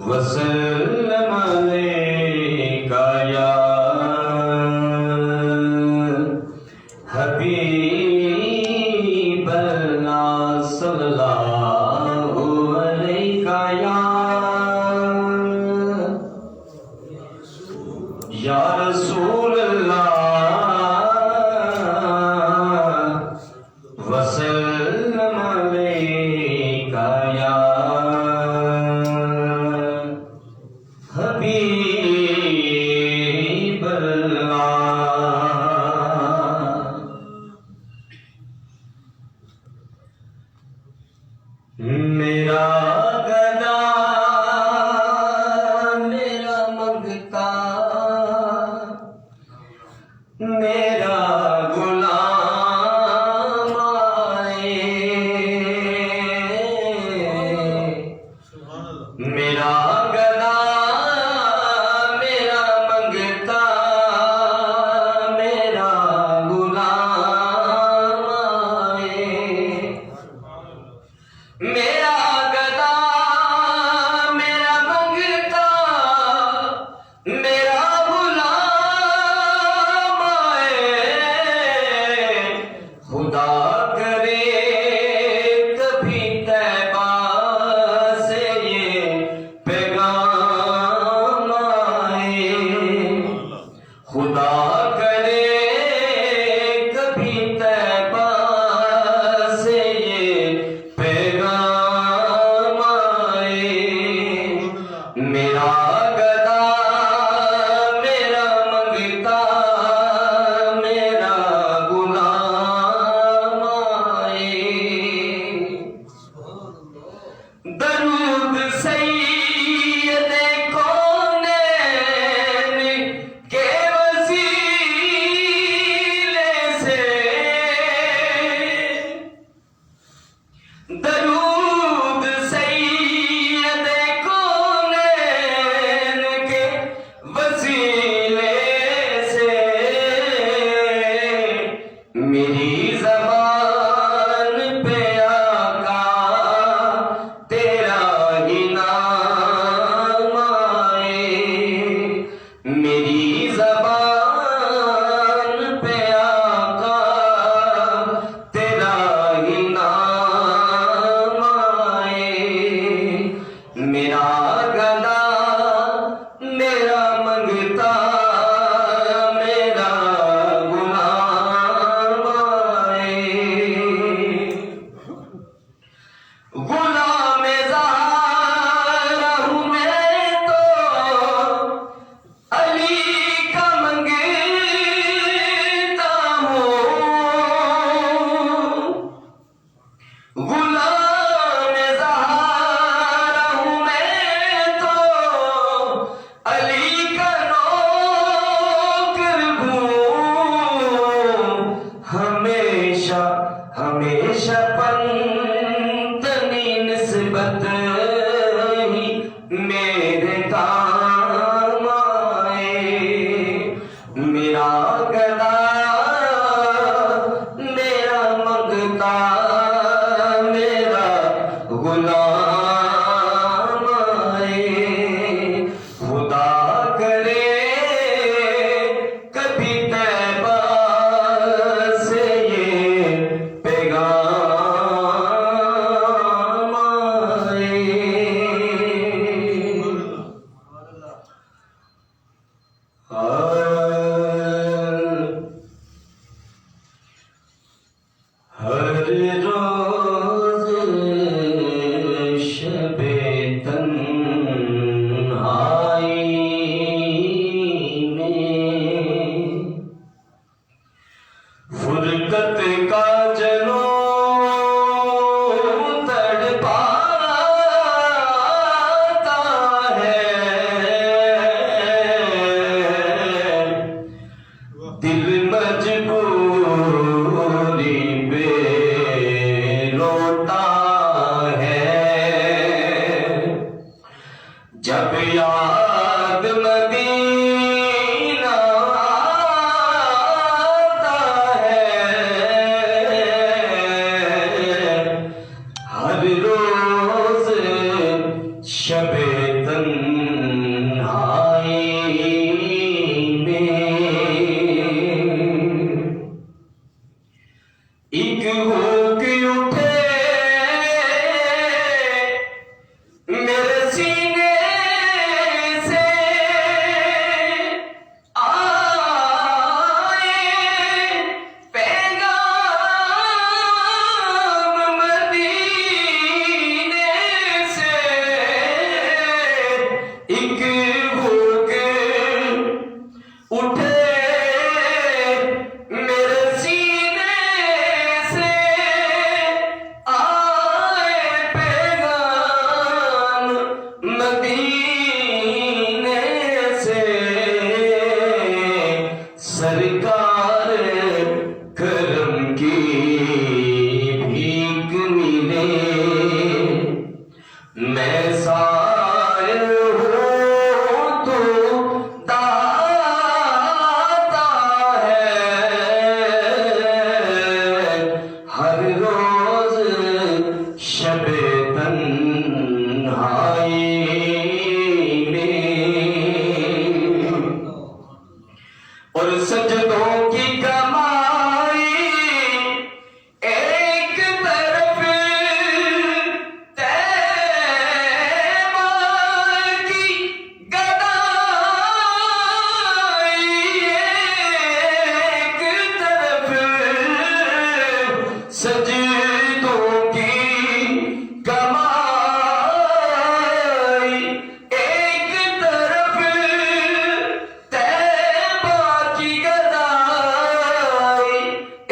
وسلم عليك يا حبيب الله صلى الله عليك يا رسول الله وسلم عليك يا حبیب اللہ میرا گدا میرا منگتا میرا غلام آئے میرا گدا میرا منگتا میرا غلام آئے میرا گدا میرا منگتا میرا غلام آئے خدا کرے کبھی طیبہ سے یہ پیغام آئے خدا کرے کبھی طیبہ سے یہ پیغام آئے میرا گدا میرا منگتا میرا غلام آئے درود سید کونین کے وسیلے سے درود سید کونین کے وسیلے سے میری زبان پہ آقا تیرا ہی نام آئے میری زبان پہ آقا تیرا ہی نام آئے میرا گدا میرا منگتا میرا غلام آئے غلام زہرا ہوں میں تو علی کا منگتا ہوں غلام زہرا ہوں میں تو علی کا نوکر ہوں ہمیشہ ہمیشہ پنتنی نسبت ہی میرے کام آئے میرا گدا میرا منگتا میرا غلام آئے خدا کرے کبھی طیبہ سے یہ پیغام آئے ہر روز شب تنہائی میں فرقت کا جنون تڑپاتا ہے دل مجبوری پہ روتا ہے جب یاد مدینہ آتا ہے ہر روز شب تنہائی میں ایک ہوک اٹھے میرے سینے سے آئے پیغام مدینے سے ایک ہوک اٹھے میرے سینے سے آئے پیغام مدینے سے سرکار کرم کی بھیک ملے میں سائل ہوں تو داتا ہے ہر روز شب تنہائی میں اور سجدوں کی کمائی ایک طرف طیبہ کی گدائی ایک طرف سجدوں کی کمائی ایک طرف طیبہ کی گدائی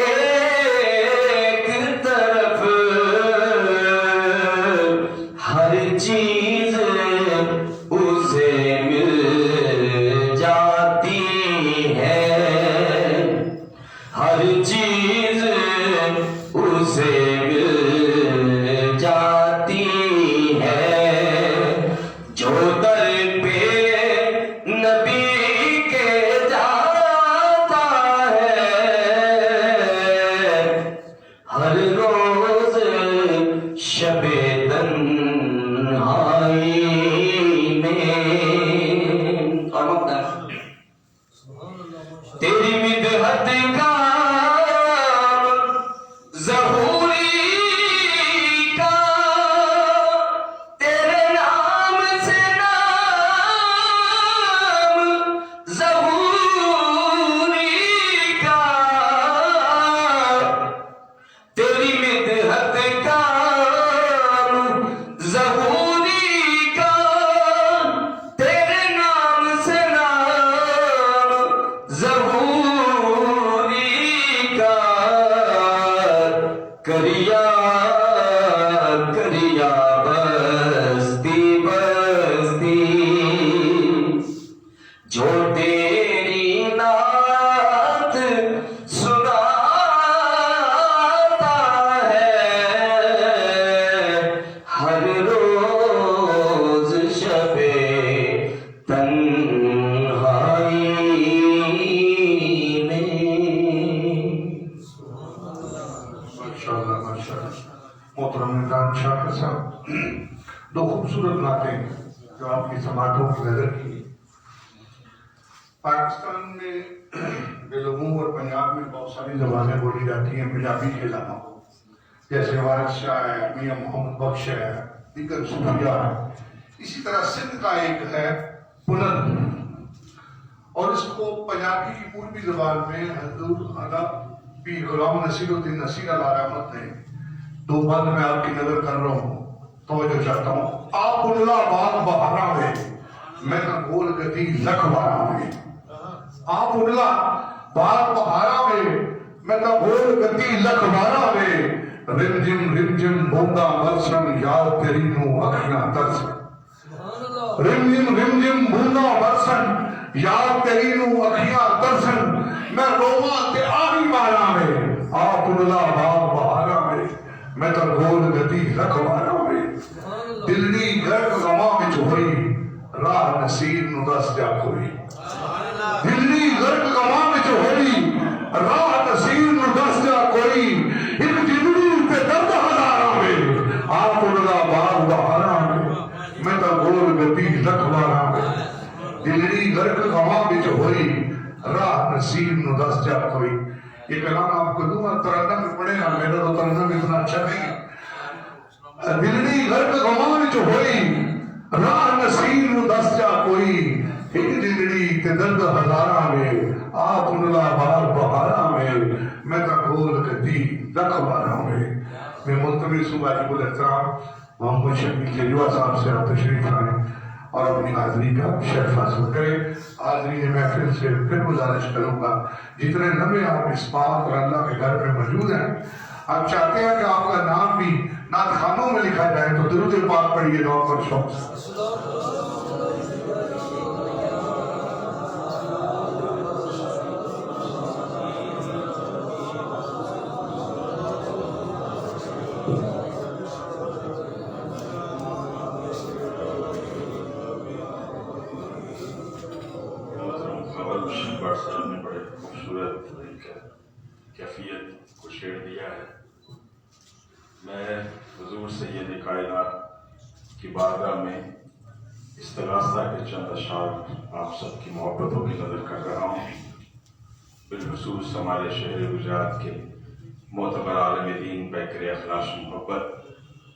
ایک طرف ہر چیز اسے مل جاتی ہے ہر چیز اسے مل جاتی ہے جو در پہ نبی کے جاتا ہے ہر روز شب تنہائی میں تیری مدحت کا ظہوری کا تیرے نام سے نام ظہوری کا تیری مدحت کا ظہوری کا تیرے نام سے نام ظہوری کا کریا کریا بستی بستی جو تیری نعت سناتا ہے ہر روز شب تنہائی میں ماشاءاللہ ماشاءاللہ محترم عمران شاہ صاحب دو خوبصورت نعتیں جو آپ کی سماعتوں کی نظر کی پاکستان میں بالعموم اور پنجاب میں بہت ساری زبانیں بولی جاتی ہیں پنجابی کے علاوہ جیسے وارث شاہ ہے میاں محمد بخش ہے دیگر صوفیاء ہے اسی طرح سندھ کا ایک ہے بلند اور اس کو پنجابی کی پوربی زبان میں حضور اعلیٰ پیر غلام نصیر الدین نصیر علیہ رحمت نے دو بند میں آپ کی نظر کر رہا ہوں توجہ چاہتا ہوں آپ اللہ باغ بہارا میں میں کا گول گتی لکھ بارا میں آپ اللہ باغ بہارا میں میں کا گول گتی لکھ بارا میں رم جم بوندا برسن یاد تیری نو اکھیاں ترس رم جم بوندا برسن یاد تیری نو اکھیاں ترسن میں روما تے آہی بارا میں آپ اللہ باغ بہارا میں میں تا گول گتی رکھوانا میں دلی گرد غما وچ ہوئی راہ نصیر نو دس جا کوئی دلی گرد غما وچ ہوئی راہ نصیر نو دس جا کوئی ایک جنوی پہ درد ہزارہ میں آپ اللہ باغ بہارا میں میں تا گول گول گتی رکھوانا میں دلڑی گرک گواں بچ ہوئی راہ نصیب نو دس جا کوئی. یہ کلام آپ کو دوں گا ترانہ میں پڑھے گا, میرا تو ترانہ میں اتنا اچھا نہیں ہے. دلڑی گرک گواں بچ ہوئی راہ نصیب نو دس جا کوئی, ایک دلڑی تے درد ہزاراں میں آپ نلا بار بہاراں میں تا گول گتی رکھوانا میں ملتمس ہوں واجب الاحترام محمد شفیع کجوا صاحب سے آپ تشریف لائیں اور اپنی حاضری کا شرف حاصل کریں. حاضرین محفل سے پھر گزارش کروں گا, جتنے لمحے آپ اس پاک اور اللہ کے گھر میں موجود ہیں, آپ چاہتے ہیں کہ آپ کا نام بھی نعت خوانوں میں لکھا جائے تو درود پاک پڑھیے گا اور شوق سے. کیفیت کو شعر دیا ہے. میں حضور سید کائنات کی بارگاہ میں استغاثہ کے چند اشعار آپ سب کی محبتوں کی نظر کر رہا ہوں. بالخصوص ہمارے شہر گجرات کے معتبر عالم دین پیکر اخلاص محبت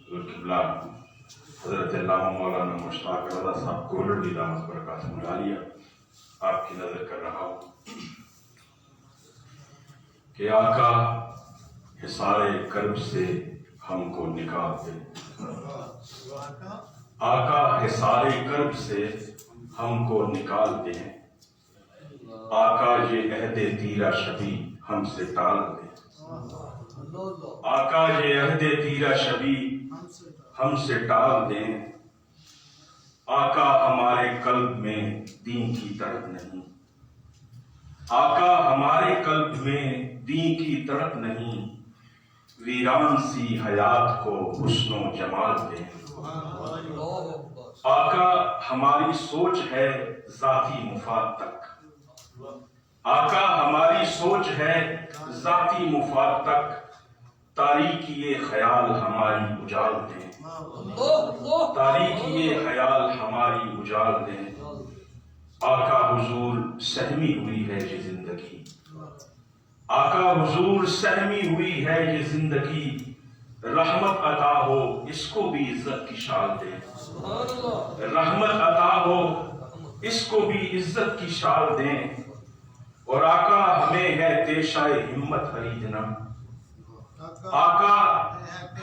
حضور قبلہ حضرت علامہ مولانا مشتاق رضا صاحب گولڑی دامت برکاتہ العالیہ آپ کی نظر کر رہا ہوں کہ آقا حصار کرب سے ہم کو نکال دے. آقا حصار کرب سے ہم کو نکال دے. آقا یہ عہد تیرا شبی ہم سے ٹال دے. آقا یہ عہد تیرا شبی ہم سے ٹال دیں. آقا ہمارے قلب میں دین کی تڑپ نہیں. آقا ہمارے قلب میں دین کی تڑپ نہیں. ویران سی حیات کو حسن و جمال دیں. آقا ہماری سوچ ہے ذاتی مفاد تک. آقا ہماری سوچ ہے ذاتی مفاد تک. تاریکی خیال ہماری اجال دیں. تاریکی خیال ہماری اجال دیں. آقا حضور سہمی ہوئی ہے یہ زندگی. آقا حضور سہمی ہوئی ہے یہ زندگی. رحمت عطا ہو اس کو بھی عزت کی شال دیں. رحمت عطا ہو اس کو بھی عزت کی شال دیں. اور آقا ہمیں ہے تیشائے ہمت خریدنا. آقا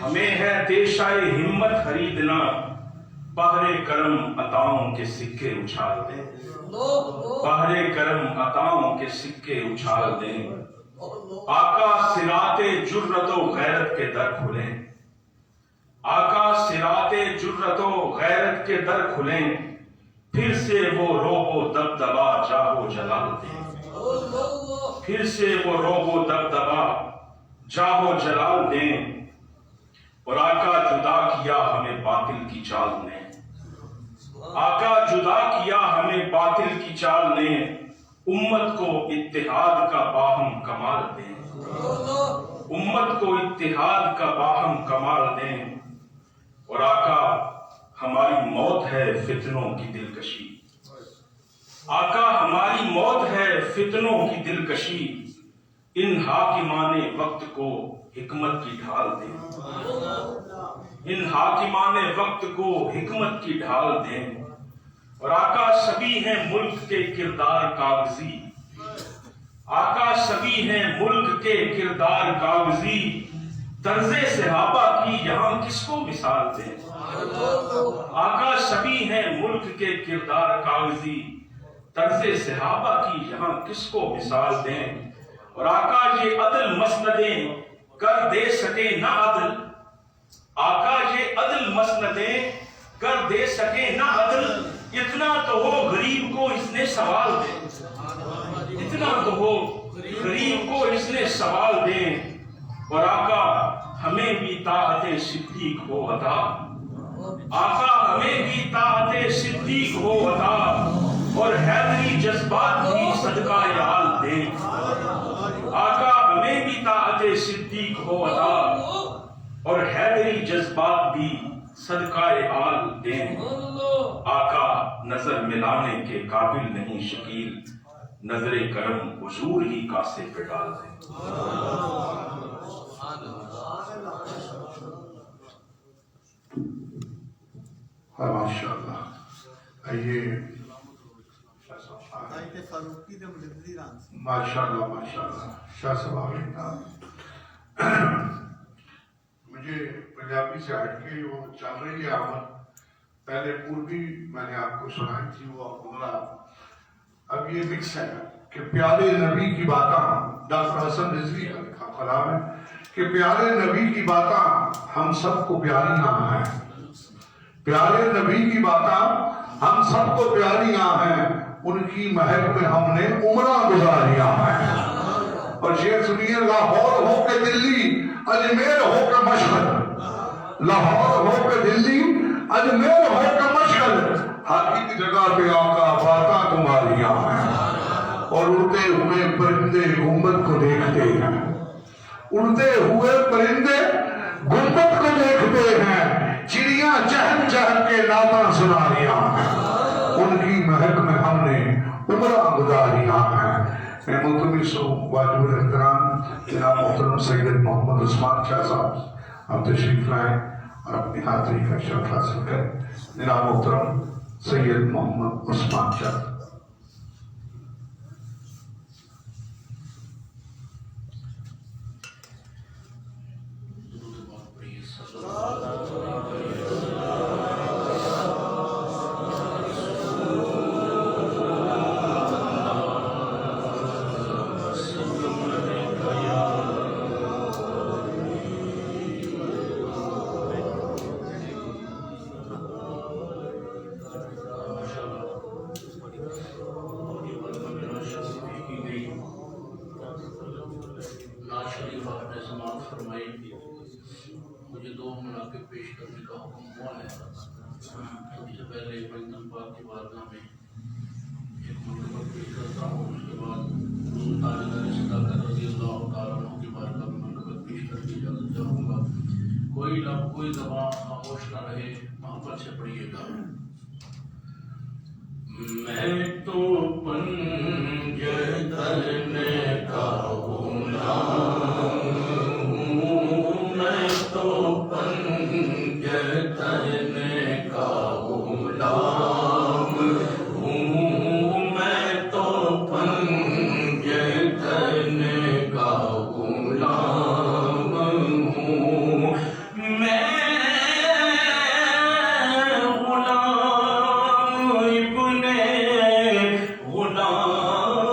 ہمیں ہے تیشائے ہمت خریدنا. بہر کرم عطاؤں کے سکے اچھال دیں. بہر کرم عطاؤں کے سکے اچھال دیں. آقا صراط جرت و غیرت کے در کھلیں. آقا صراط جرت و غیرت کے در کھلیں. پھر سے وہ روب و دبدبا جاہ و جلال دیں. پھر سے وہ روب و دبدبا جاہ و جلال دیں. اور آقا جدا کیا ہمیں باطل کی چال نے. آقا جدا کیا ہمیں باطل کی چال نے. امت کو اتحاد کا باہم کمال دیں. امت کو اتحاد کا باہم کمال دیں. اور آقا ہماری موت ہے فتنوں کی دلکشی. آقا ہماری موت ہے فتنوں کی دلکشی. ان حاکمان وقت کو حکمت کی ڈھال دیں. ان حاکمان وقت کو حکمت کی ڈھال دیں. اور آقا سبھی ہیں ملک کے کردار کاغذی. آقا سبھی ہیں ملک کے کردار کاغذی. طرز صحابہ کی یہاں کس کو مثال دیں. آقا سبھی ہیں ملک کے کردار کاغذی. طرز صحابہ کی یہاں کس کو مثال دیں. اور آقا یہ عدل مسندیں کر دے سکے نہ عدل. آقا یہ عدل مسندیں کر دے سکے نہ عدل. اتنا تو ہو غریب کو اس نے سوال دیں. اتنا تو ہو غریب کو اس نے سوال دیں. اور آقا ہمیں بھی طاعت صدیق ہو عطا. آقا ہمیں بھی طاعت صدیق ہو عطا. اور حیدری جذبات بھی صدقہ آل دیں. آقا ہمیں بھی طاعت صدیق ہو عطا. اور حیدری جذبات بھی صدقہ آل دیں. نظر ملانے کے قابل نہیں شکیل، نظر کرم حضور ہی کاسے پہ ڈال دیں۔ ماشاء اللہ۔ آئیے ماشاء اللہ ماشاء اللہ۔ شاہ صاحب آگے مجھے پنجابی سے ہٹ کے وہ چل رہی ہے آمد، پہلے پوروی میں نے آپ کو سنائی تھی وہ جملہ، اب یہ مکس ہے کہ پیارے نبی کی باتاں، ڈاکٹر حسن رضوی کا لکھا کلام ہے کہ پیارے نبی کی باتاں ہم سب کو پیاریاں ہیں، پیارے نبی کی باتاں ہم سب کو پیاریاں ہیں، ان کی مہک میں ہم نے عمریں گزاریاں ہیں۔ اور شعر سنیے، لاہور ہو کے دلی، اجمیر ہو کے مشہد، لاہور ہو کے دلی، اجمیر ہو کے مشہد، ہر ایک جگہ پہ آقا باتاں تمہاریاں ہیں۔ اور اڑتے ہوئے پرندے گنبد کو دیکھتے ہیں، اڑتے ہوئے پرندے گنبد کو دیکھتے ہیں، چڑیاں چہل چہل کے نعتاں سناریاں ہیں، ان کی مہک میں ہم نے عمرہ گزاریاں ہیں۔ میں ملتمس ہوں واجب الاحترام جناب محترم سید محمد عثمان شاہ صاحب آپ تشریف لائیں اور اپنی حاضری کا شرف حاصل کریں۔ جناب محترم سید محمد عثمان شاہ۔ شریف آپ نے سماعت فرمائی، مجھے دو مناقب پیش کرنے کا حکم ہوا ہے۔ سب سے پہلے بندن پاک کی بارگاہ میں ایک مناقب پیش کرتا ہوں، اس کے بعد تاجدار صداقت رضی اللہ تعالیٰ عنہ کی بارگاہ میں مناقب پیش کر کے اجازت چاہوں گا۔ کوئی لفظ کوئی زبان خاموش نہ رہے، محبت سے پڑھیے گا۔ میں تو پنجے تلنے کا غلام ہوں، میں تو پنجے تلنے کا غلام ہوں، میں تو پنجے تلنے کا غلام ہوں، میں مرتضی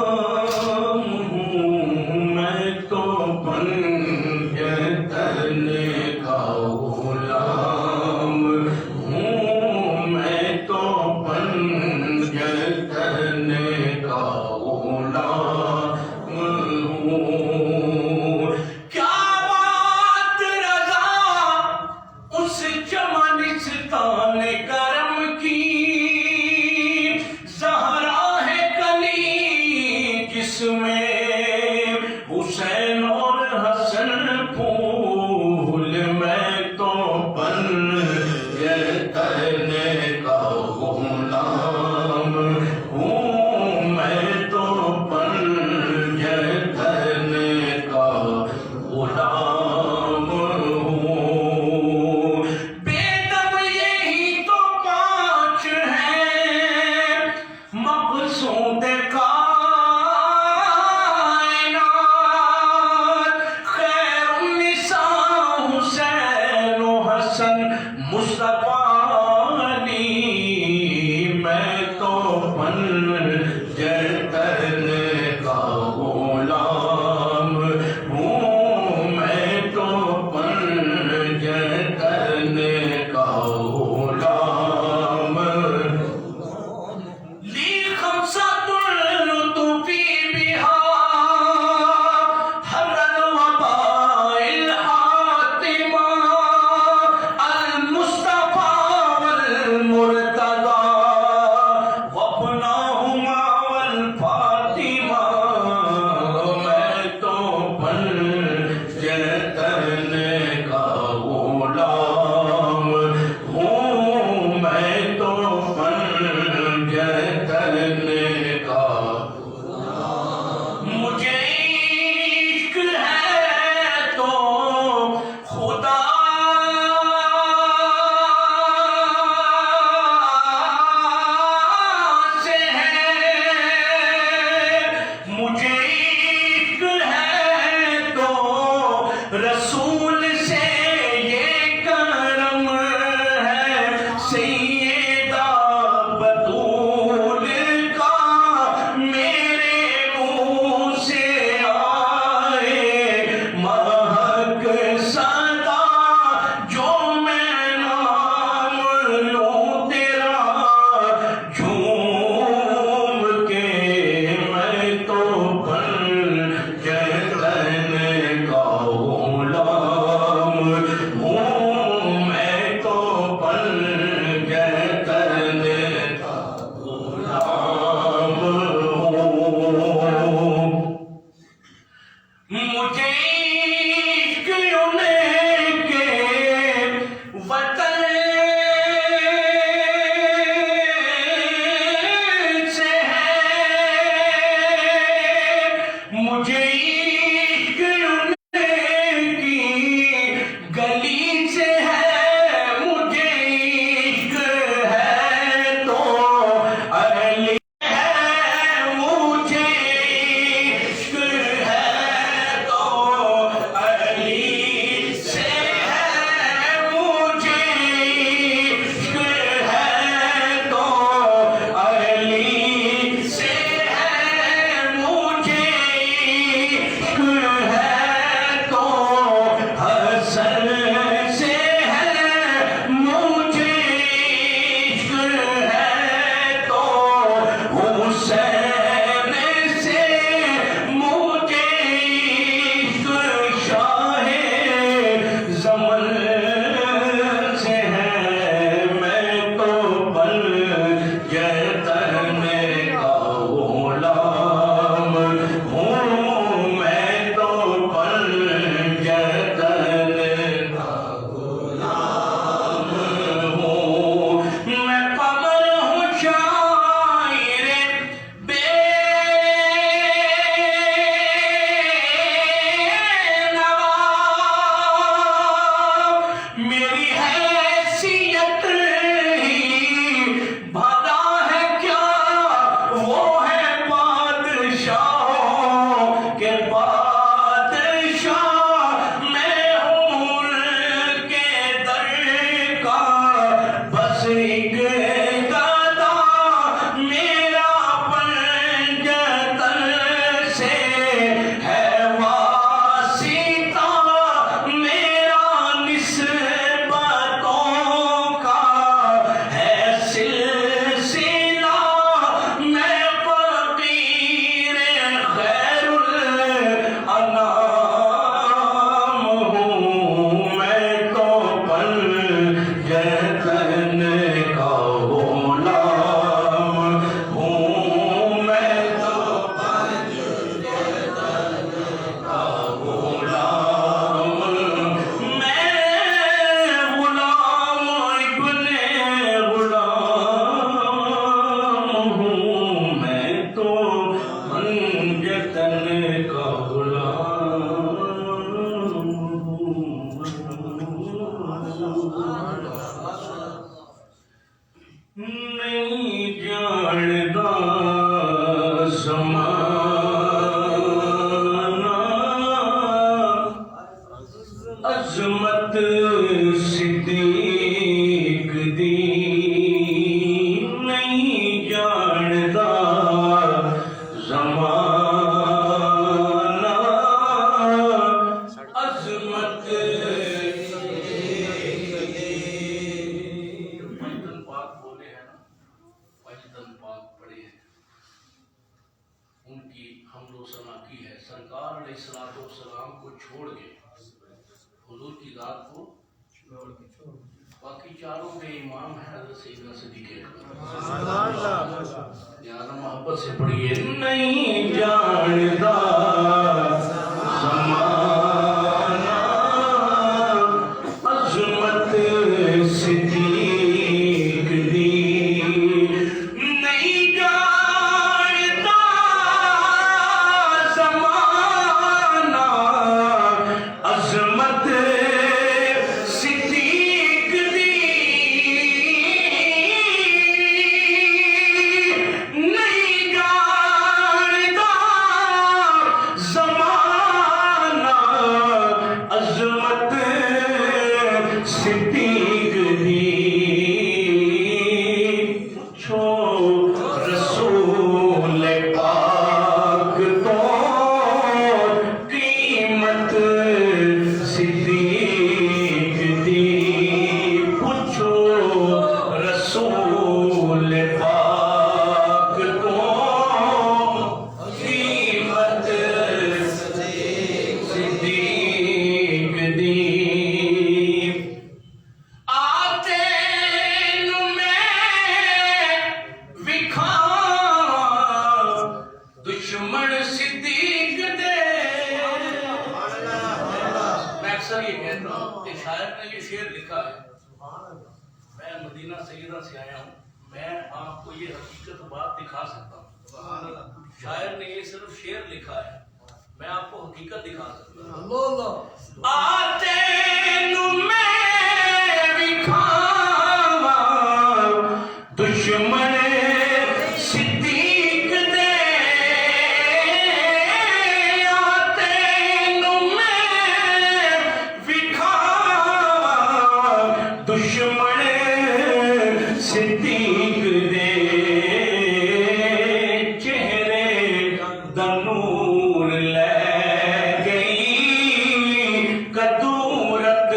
وابناهما جاندا زمانہ عظمت صدیق دی نہیں جاندا زمانہ عظمت پنجتن پاک بولے ہیں نا، پنجتن پاک پڑھے ہیں، ان کی حمد و ثنا کی ہے۔ سرکار علیہ السلام کو چھوڑ کے، حضور کی ذات کو باقی چاروں کے امام ہیں حضرت سیدنا صدیق اکبر۔ لہذا محبت سے پڑھیے، نہیں جاندا زمانہ عظمت صدیق دی نہیں جاندا زمانہ عظمت صدیق دی نہیں جاندا زمانہ عظمت صدیق دی پوچھو رسول پاک تو قیمت صدیق دی پوچھو رسول پاک کو قیمت صدیق دی آتے نو میں وکھاواں دشمن صدیق دے۔ میں اکثر یہ کہتا ہوں کہ شاعر نے یہ شعر لکھا ہے، میں مدینہ سیدہ سے آیا ہوں، میں آپ کو یہ حقیقت بات دکھا سکتا ہوں۔ شاعر نے یہ صرف شعر لکھا ہے، میں آپ کو حقیقت دکھا سکتا ہوں۔ آتے نو میں وکھاواں دشمن صدیق دے آتے نو میں وکھاواں دشمن صدیق دے چہرے دا نور لے گئی کدورت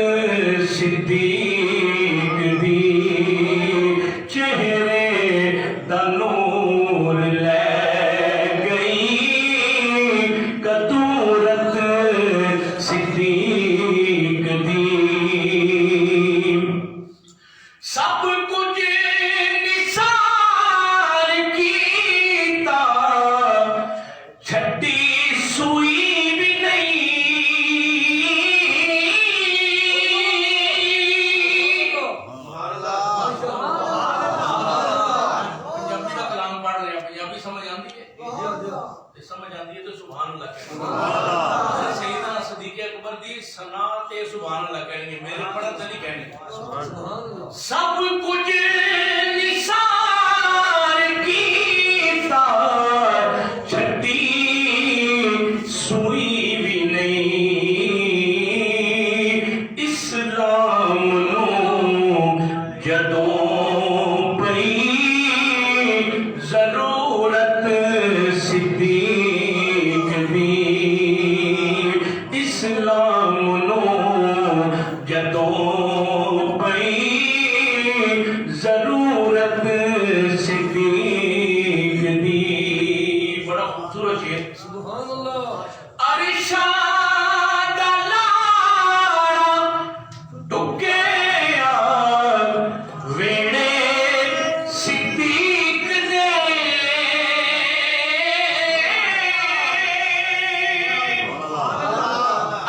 صدیق دی چہرے دا نور لے گئی کدورت صدیق دی سب کچھ نثار کیتا چھٹی سوئی بھی نہیں پنجابی کا کلام پڑھ رہے ہیں، پنجابی سمجھ آتی ہے؟ سمجھ آتی ہے تو سبحان اللہ کہیں گے۔ سیدنا صدیق اکبر دی ثنا تے سبحان اللہ کہیں گے، میرے پڑھن سے نہیں کہنے۔ سب کچھ نثار کیتا چھٹی سوئی بھی نہیں اسلام نو جدوں پئی ضرورت صدیق دی اسلام نو جدوں پئی ضرورت صدیق دی بڑا خوبصورت شعر سبحان اللہ ارشاد لاڑا ٹکیا ویڑے صدیق دے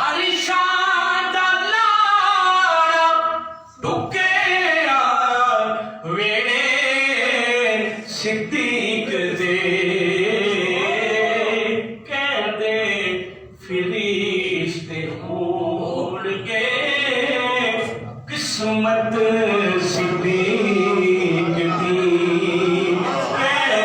ارشاد لاڑا ٹکیا ویڑے صدیق دے کہندے فرشتے ہوڑ گے قسمت صدیق دی کہندے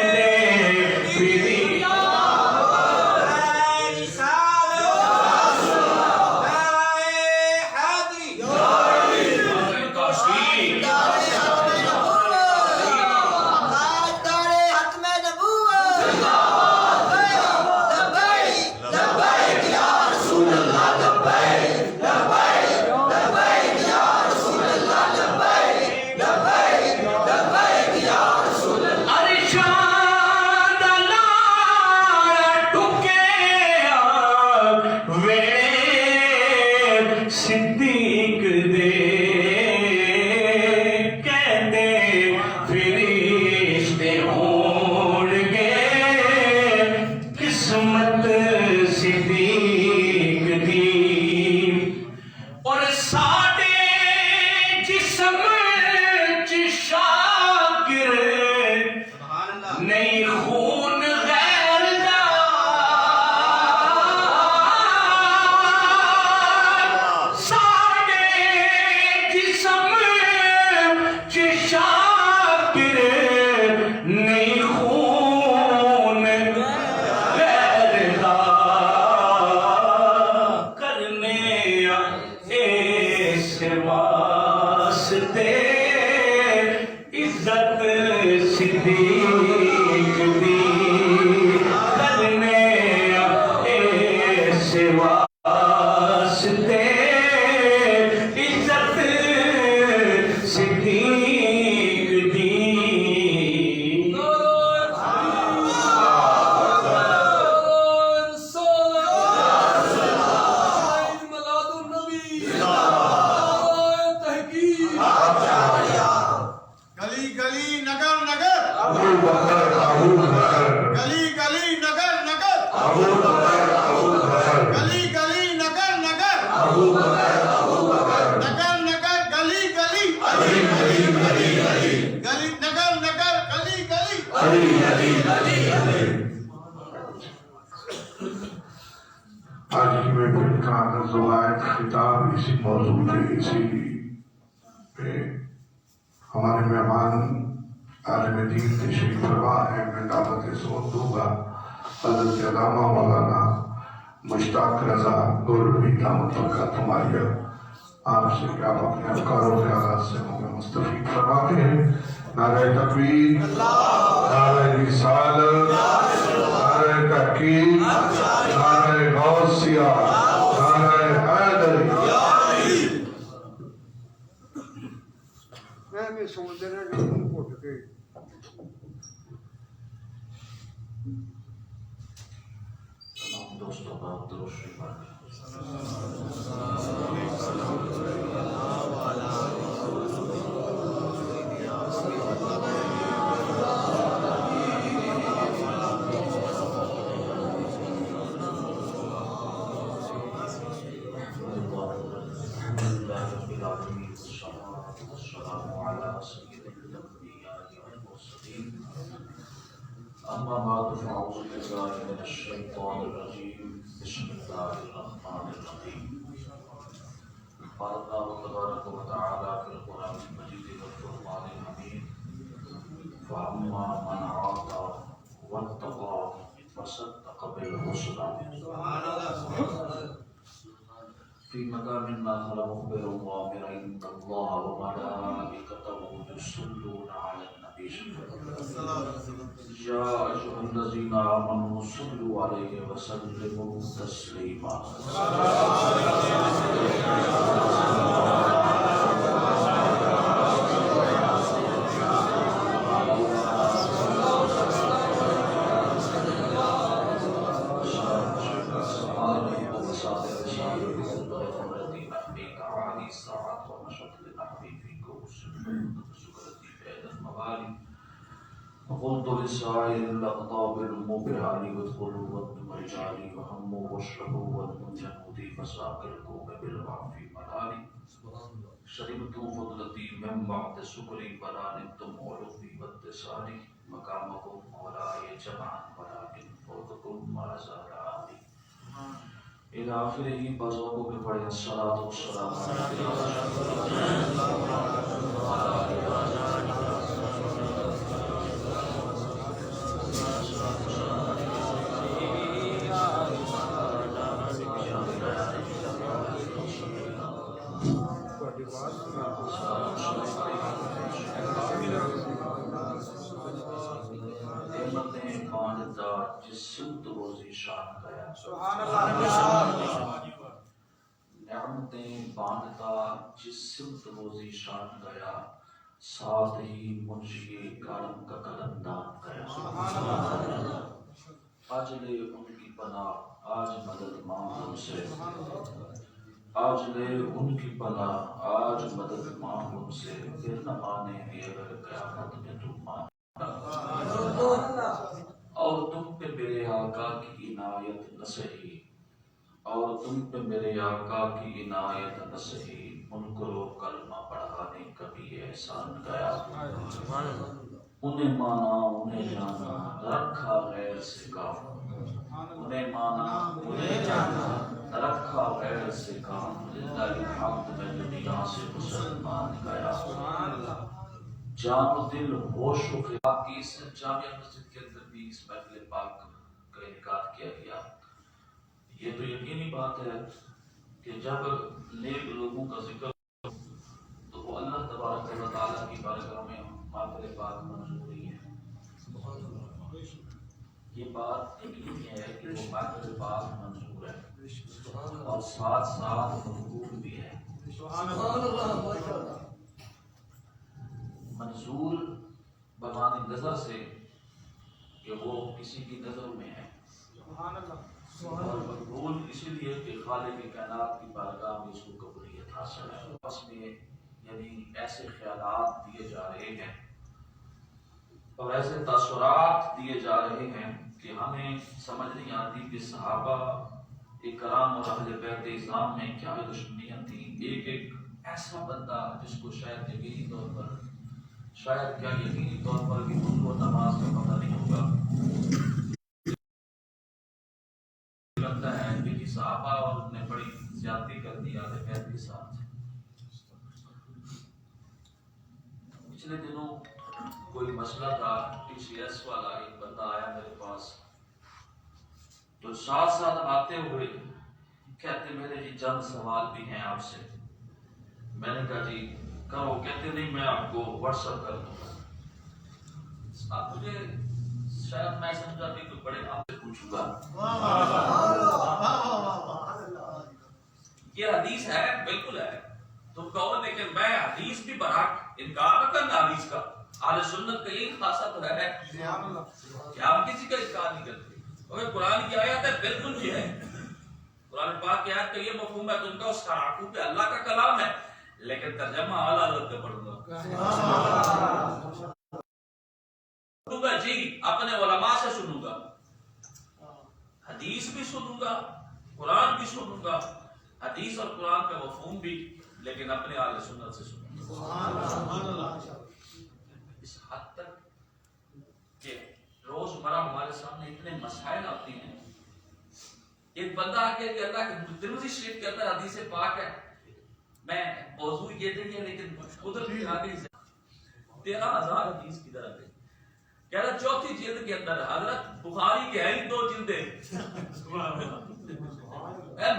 نہیں خون غیر دا ساڑے جسم چشاکر نہیں خون غیر دا کرنے اس واسطے عزت صدیق دی کرنے اس واسطے عزت صدیق دی گلی گلی نگر نگر ابو بکر ابو بکر گلی گلی نگر نگر ابو بکر ابو بکر گلی گلی نگر نگر ابو بکر ابو بکر نگر نگر گلی گلی علی علی علی علی گلی نگر نگر گلی گلی علی علی علی آج کی میں پھر کا نظوائد خطاب اسی موضوع کے اسی پہ ہمارے مہمان عالم دین تشریف فرما ہے. میں دعوت سوت دوں گا حضرت علامہ مولانا مشتاق رضا گولوی دامت برکاتہ عالیہ آپ سے کہ آپ اپنے افکار و خیالات سے ہمیں مستفید فرماتے ہیں. نعرہ تکبیر، نعرہ رسالت، نعرہ تحقیق، نعرہ غوثیہ، نعرہ حیدری. میں سمجھ رہا کہ تم کو ٹھکے تمام دوستوں کا درود شریف أما بعد فأعوذ بالله من الشيطان الرجيم بسم الله الرحمن الرحيم. قال الله تبارك وتعالى في القرآن المجيد والفرقان الحميد فأما من أعطى واتقى وصدق بالحسنى في مكان آخر مخبر وامر إن الله وملائكته يصلون على النبي يا أيها الذين آمنوا صلوا عليه وسلموا تسليما. وقلت لسائر الأقطاب المبرعان وادخلوا وانتم رجالي وهموا واشربوا والمنجنوا دي فساقلكم بالعافي ملالي شربتم فضلتي من بعد سكري فلانبتم علوي واتصالي مقامكم مولاي جمعا ولكن فوقكم ما زال عالي إلى آخره. بازوقوں کے پڑھیں الصلاة والسلام جس سمت روزی شان گیا نعمتیں باندھتا جس سمت روزی شان گیا ساتھ ہی منشی کارم کا قلمدان گیا. آج لے ان کی پناہ آج مدد مانگ ان سے آج لے ان کی پناہ آج مدد مانگ ان سے پھر نہ مانے گے اگر قیامت میں تم مانا. اور تم پہ میرے آقا کی عنایت نہ سہی اور تم پہ میرے آقا کی عنایت نہ سہی منکر و کلمہ پڑھانے کبھی احسان گیا. انہیں مانا انہیں جانا مانا رکھا غیر سے کام للہ الحمد میں دنیا سے مسلمان گیا جان و دل ہوش و خیال کی اس جامعہ مسجد کے اندر بھی اس محفل پاک کا انعقاد کیا گیا. یہ تو یقینی بات ہے کہ جب نیک لوگوں کا ذکر تو وہ اللہ تبارک و تعالیٰ کی بارگاہ میں محفل پاک منظور ہوئی ہے. یہ بات یقینی ہے کہ وہ محفل پاک منظور ہے اور ساتھ ساتھ مقبول بھی ہے. منظور بمعنی نظر سے کہ وہ کسی کی نظر میں ہے اور مقبول اسی لیے کہ خالق کائنات کی بارگاہ میں اس کو قبولیت حاصل ہے. اس میں یعنی ایسے خیالات دیے جا رہے ہیں اور ایسے تاثرات دیے جا رہے ہیں کہ ہمیں سمجھ نہیں آتی کہ صحابہ اکرام اور اہل بیت اعظام میں کیا دشمنیاں تھیں. ایک ایک ایسا بندہ جس کو شاید یقینی طور پر بھی وضو و نماز کا پتہ نہیں ہوگا لگتا ہے کہ صحابہ اور نے بڑی زیادتی کر دی اہل بیت کے ساتھ. پچھلے دنوں کوئی مسئلہ تھا TCS والا ایک بندہ آیا میرے پاس تو ساتھ ساتھ آتے ہوئے کہتے میرے جی چند سوال بھی ہیں آپ سے. میں نے کہا جی کرو. کہتے نہیں میں آپ کو واٹس ایپ کر دوں گا. آپ مجھے شاید میں سمجھا بھی کوئی بڑے آپ سے پوچھوں گا. یہ حدیث ہے بالکل ہے تم کہو لیکن میں حدیث بھی برحق انکار نہ کرنا. حدیث کا اہل سنت کا یہی خاصہ ہے کہ ہم کسی کا انکار نہیں کرتے. اور قرآن کی آیت ہے بالکل یہ ہے. قرآن پاک کی آیت کا یہ مفہوم ہے تم کا اس کا معقول پہ اللہ کا کلام ہے لیکن ترجمہ اعلیٰ حضرت کا پڑھوں گا جی اپنے علماء سے سنوں گا. حدیث بھی سنوں گا قرآن بھی سنوں گا. حدیث اور قرآن کا مفہوم بھی لیکن اپنے اہل سنت سے سنوں گا. اس حد تک کہ روزمرہ ہمارے سامنے اتنے مسائل آتی ہیں. ایک بندہ آ کے کہ اللہ کے ترمذی شریف کے اندر حدیث پاک ہے میں موضوع یہ نہیں ہے لیکن قدرت کی آگے 13,000 حدیث کی طرح ہے. کہہ رہا چوتھی جلد کے اندر حضرت بخاری کے ہیں 2 جلدیں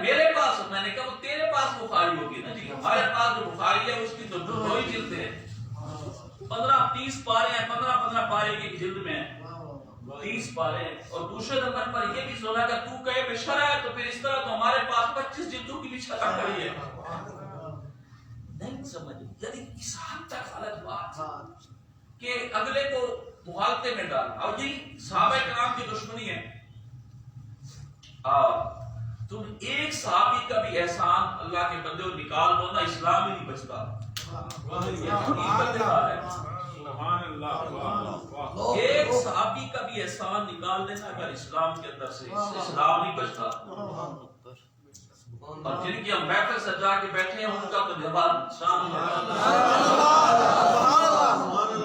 میرے پاس. میں نے کہا وہ تیرے پاس بخاری ہوگی نا جی. ہمارے پاس جو بخاری ہے اس کی تو 2 ہی جلدیں ہیں. 15-30 پارے ہیں. 15 پارے کی جلد میں 30 پارے. اور دوسرے نمبر پر یہ بھی سنا کہ تو کہے بے شرع ہے تو پھر اس طرح تو ہمارے پاس 25 جلدوں کی بھی شرح کری ہے. نہیں سمجھ یعنی اس حد تک غلط بات کہ اگلے کو مغالطے میں ڈالنا. اور یہی صحابہ کرام کی دشمنی ہے. تم ایک صحابی کا بھی احسان اللہ کے بندے کو نکال دو نا اسلام ہی نہیں بچتا. ایک صحابی کا بھی احسان نکال دینا اگر اسلام کے اندر سے اسلام نہیں بچتا. اور جن کی ہم محفل سجا کے بیٹھے ہیں ان کا تو جواب شان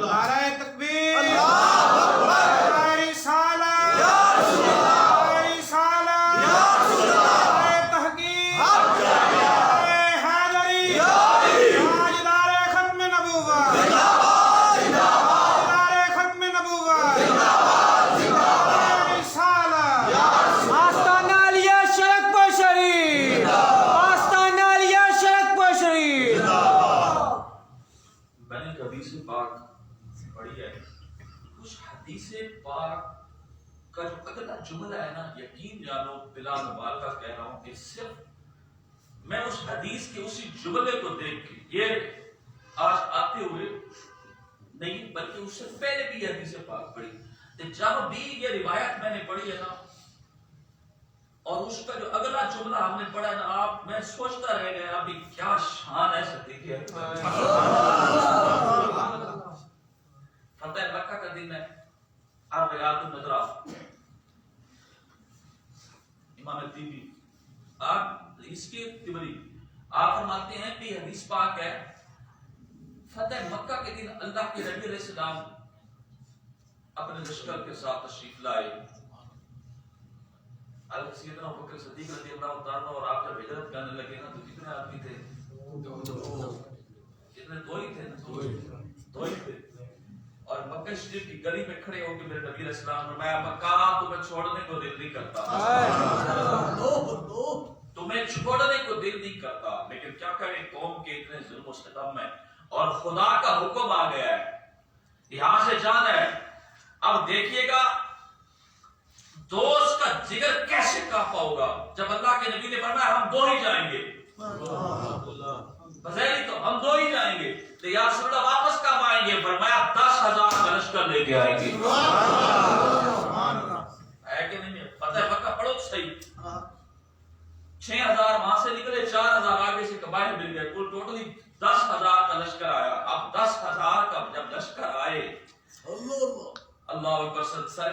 نعرہ تکبیر نعرہ رسالت نعرہ رسالت نعرہ تحقیق نعرہ حیدری تاجدار ختم نبوت تاجدار ختم نبوت نعرہ رسالت آستانہ علیہ شرک شریف آستانہ علیہ شرک شریف. میں نے حدیث پاک پڑھی ہے. اس حدیث پاک کا جو اگلا جملہ ہے نا یقین جانو بلا مبالغہ کہہ رہا ہوں کہ صرف میں اس حدیث کے اسی جملے کو دیکھ کے یہ آج آتے ہوئے نہیں بلکہ اس سے پہلے بھی یہ حدیث پاک پڑھی. جب بھی یہ روایت میں نے پڑھی ہے نا اور اس کا جو اگلا جملہ ہم نے پڑھا نا آپ میں سوچتا رہ گیا ابھی کیا شان ہے صدیق اکبر. فتح مکہ کا دن ہے. آپ ریاض النظرہ امام تیبی آپ اس کے تبری آپ فرماتے ہیں کہ حدیث پاک ہے فتح مکہ کے دن اللہ کے نبی علیہ السلام اپنے لشکر کے ساتھ تشریف لائے. حضرت سیدنا ابوبکر صدیق رضی اللہ تعالیٰ اور آپ جب ہجرت کرنے لگے نا تو کتنے آدمی تھے؟ کتنے؟ دو ہی تھے نا، دو ہی تھے. اور مکہ شریف کی گلی میں کھڑے ہو کے میرے نبی علیہ السلام نے فرمایا مکہ تمہیں چھوڑنے کو دل نہیں کرتا، تمہیں چھوڑنے کو دل نہیں کرتا، لیکن کیا کریں قوم کے اتنے ظلم و ستم میں، اور خدا کا حکم آ گیا ہے یہاں سے جانا ہے. اب دیکھیے گا دوست کا جگر کیسے کانپا ہوگا جب اللہ کے نبی نے فرمایا ہم دو ہی جائیں گے، بظاہر تو ہم دو ہی جائیں گے. تو یا رسول اللہ واپس کب آئیں گے؟ فرمایا 10,000 کا لشکر لے کے آئیں گے. ہے کہ نہیں؟ پتہ ہے مکہ پڑھو تو صحیح. 6,000 وہاں سے نکلے، 4,000 آگے سے قبائل مل گئے، کل ٹوٹلی 10,000 کا لشکر آیا. اب 10,000 کا جب لشکر آئے، اللہ اکبر.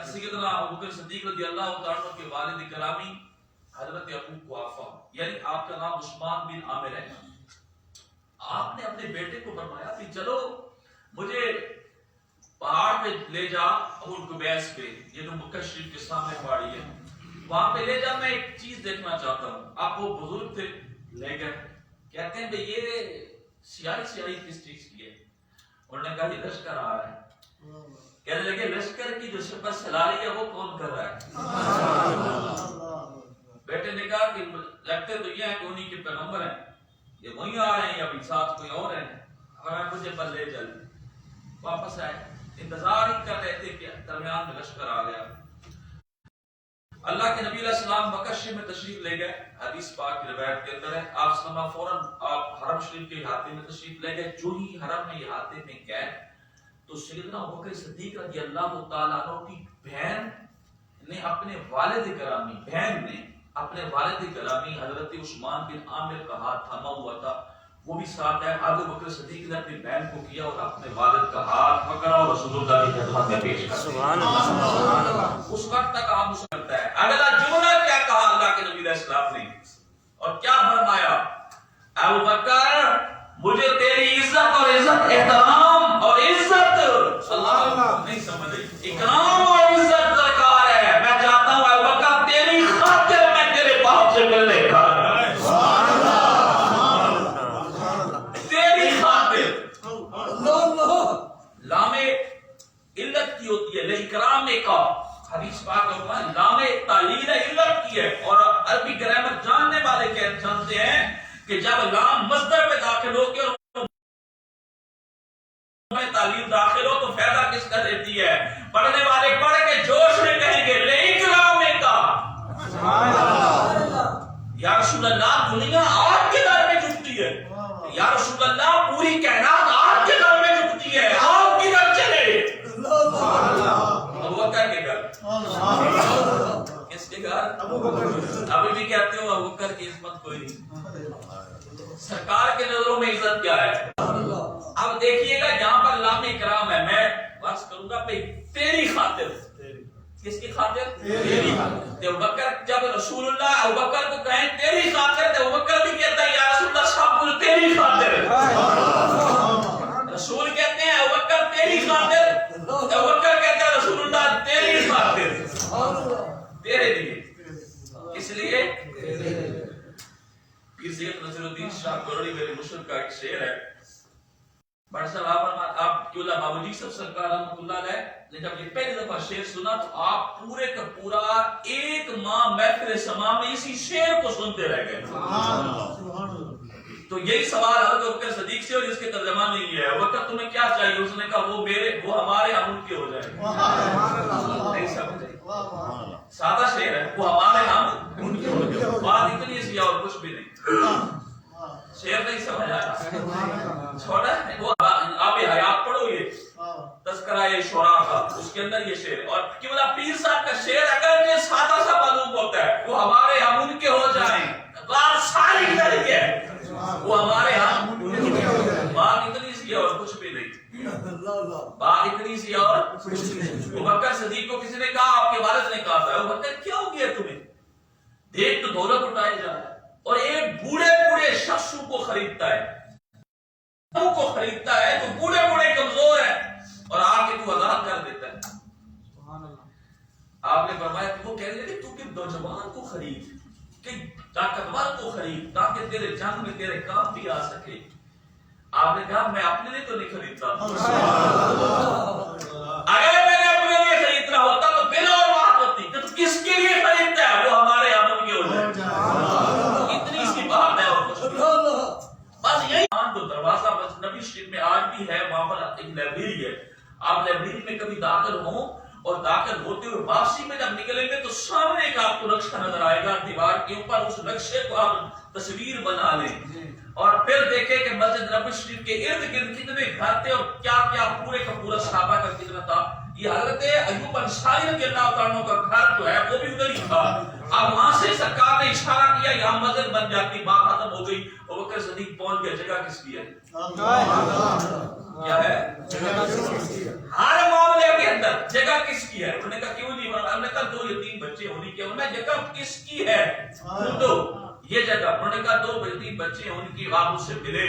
سیدنا ابوبکر صدیق رضی اللہ تعالیٰ کے والد گرامی حضرت ابو قحافہ، یعنی آپ کا نام عثمان بن عامر ہے، آپ نے اپنے بیٹے کو فرمایا کہ چلو مجھے پہاڑ پہ لے جا، ابو القبیس پہ، یہ جو مکہ شریف کے سامنے پہاڑی ہے، وہاں پہ لے جا، میں ایک چیز دیکھنا چاہتا ہوں. آپ وہ بزرگ تھے، لے گئے. کہتے ہیں کہ یہ سیاہی کس چیز کی ہے؟ انہوں نے کہا یہ لشکر آ رہا ہے. کہنے لگے لشکر کی جو سپہ سلاری ہے وہ کون کر رہا ہے؟ بیٹے نے کہا کہ لگتے تو یہ ہیں کہ انہی کے پیغمبر ہیں، یہ وہیں آ رہے ہیں یا بھی ساتھ کوئی اور ہیں. ہمیں مجھے پر لے چل. واپس آئے، انتظار ہی کر رہے تھے کہ درمیان میں لشکر آ گیا. اللہ کے نبی علیہ السلام مکہ شریف میں تشریف لے گئے. حدیث پاک کی روایت کے اندر ہے آپ صلی اللہ علیہ وسلم فوراً آپ حرم شریف کے احاطے میں تشریف لے گئے. جو ہی حرم میں احاطے میں گئے تو سیدنا ابوبکر صدیق رضی اللہ تعالیٰ عنہ کی بہن نے اپنے والد گرامی حضرت عثمان بن عامر کا ہاتھ تھاما ہوا تھا، وہ بھی ساتھ ہے. حضرت ابوبکر صدیق نے اپنی بہن کو کیا اور اپنے والد کا ہاتھ پکڑا اور رسول اللہ کی خدمت میں پیش کر دیا. اس وقت تک آپ اسے کرتا ہے. اگلا جملہ کیا کہا اللہ کے نبی علیہ السلام نے اور کیا فرمایا؟ ابوبکر مجھے تیری عزت اور احترام اور عزت اللہ نہیں سمجھ اکرام اور عزت درکار ہے. میں چاہتا ہوں ابوبکر تیری خاطر میں تیرے باپ سے ملنے کا، تیری خاطر. لام علت کی ہوتی ہے اکرام کا، حدیث پاک میں لام تعلیل علت کی ہے. اور عربی گرامر جاننے والے جانتے ہیں کہ جب لام مصدر میں داخل ہو کے تعلیم داخل ہو تو فائدہ کس کا دیتی ہے؟ پڑھنے والے پڑھ کے جوش میں کہیں گے لے اکرام کا. یا رسول اللہ دنیا آپ کے در میں جھکتی ہے، یا رسول اللہ پوری کائنات آپ کے در میں جھکتی ہے، آپ کی در چلے. ابوبکر کے گھر. کس کے گھر؟ ابھی بھی کہتے ہو ابوبکر کی عظمت کوئی نہیں. سرکار کے نظروں میں عزت کیا ہے؟ اب دیکھیے گا یہاں پر لام اکرام ہے. میں بس کروں گا پہ تیری خاطر. کس کی خاطر؟ تیری خاطر. ابوبکر جب رسول اللہ ابوبکر کو کہیں تیری خاطر تو ابوبکر بھی کہتا ہے یا رسول اللہ سب کچھ تیری خاطر. رسول کہتے ہیں ابوبکر تیری خاطر، ابوبکر کہتا ہے رسول اللہ تیری خاطر، تیرے لیے. اس لیے پیر سید نصیر الدین شاہ گورڑی میرے مشرق کا ایک شعر ہے. بڑا صاحب آپ کیولا بابو جی سب سرکار رحمۃ اللہ علیہ نے جب یہ پہلی دفعہ شعر سنا تو آپ پورے کا پورا ایک ماہ محفل سما میں اسی شعر کو سنتے رہ گئے. تو یہی سوال حضرت ابوبکر صدیق سے اور اس کے ترجمہ نہیں ہے. ابوبکر تمہیں کیا چاہیے؟ اس نے کہا وہ ہمارے ہم ان کے ہو جائیں. نہیں سمجھے؟ سادہ شعر ہے، وہ ہمارے ہم ان کے ہو جائیں. بات اتنی سی اور کچھ بھی نہیں. شعر نہیں سمجھ آیا چھوڑا. وہ آپ حیات پڑھو یہ تذکرہ شعراء کا، اس کے اندر یہ شعر. اور کیولا پیر صاحب کا شعر اگر یہ سادہ سا معلوم ہوتا ہے وہ ہمارے ہم ان کے ہو جائیں، بات ساری ادھر ہی ہے، وہ ہمارے ہم ان کے ہو جائیں. بات اتنی سی اور کچھ بھی نہیں. بات اتنی سی اور ابوبکر صدیق کو کسی نے کہا، آپ کے والد نے کہا تھا ابوبکر کیا ہو گیا تمہیں؟ دیکھ تو دولت اٹھائے جا رہا ہے اور ایک بوڑھے شخص کو خریدتا ہے، کو خریدتا ہے تو بوڑھے کمزور ہیں اور آ کے تو آزاد کر دیتا ہے. آپ نے فرمایا کہ وہ کہہ رہے کہ تو کہ نوجوان کو خرید، کہ طاقتور کو خرید تاکہ تیرے جنگ میں تیرے کام بھی آ سکے. آپ نے کہا میں اپنے لیے تو نہیں خریدتا، اگر میں نے اپنے لیے خریدنا ہوتا تو بل اور بات ہوتی کہ تو کس کے لیے خریدتا ہے، وہ ہمارے آدم کے ہو جائے. اتنی سی بات ہے. اور کچھ بس یہی تو دروازہ بس نبی شریف میں آج بھی ہے، وہاں پر ایک لائبریری ہے. آپ لائبریری میں کبھی داخل ہوں اور داخل ہوتے ہوئے واپسی میں جب نکلیں گے تو سامنے ایک آپ کو نقشہ نظر آئے گا دیوار کے اوپر. اس نقشے کو آپ تصویر بنا لیں اور پھر دیکھیں کہ مسجد نبوی شریف کے ارد گرد کتنے گھر تھے اور کیا کیا پورے کا پورا صحابہ کا کتنا تھا. یہ حضرت ایوب انصاری رضی اللہ تعالیٰ عنہ کا گھر جو ہے وہ بھی ادھر ہی تھا. اب وہاں سے سرکار نے اشارہ کیا یہاں مسجد بن جاتی، بات ختم ہو گئی. ابوبکر صدیق پہنچ گیا، جگہ کس کی ہے؟ کیا ہے؟ ہر معاملے کے اندر جگہ کس کی ہے؟ انہوں نے کہا کیوں نہیں؟ انہوں نے کہا 2 یا 3 بچے ہونے کے. انہوں نے جگہ کس کی ہے؟ ڈھونڈو یہ جگہ. انہوں نے کہا 2 یا 3 بچے ان کی، آپ اس سے ملے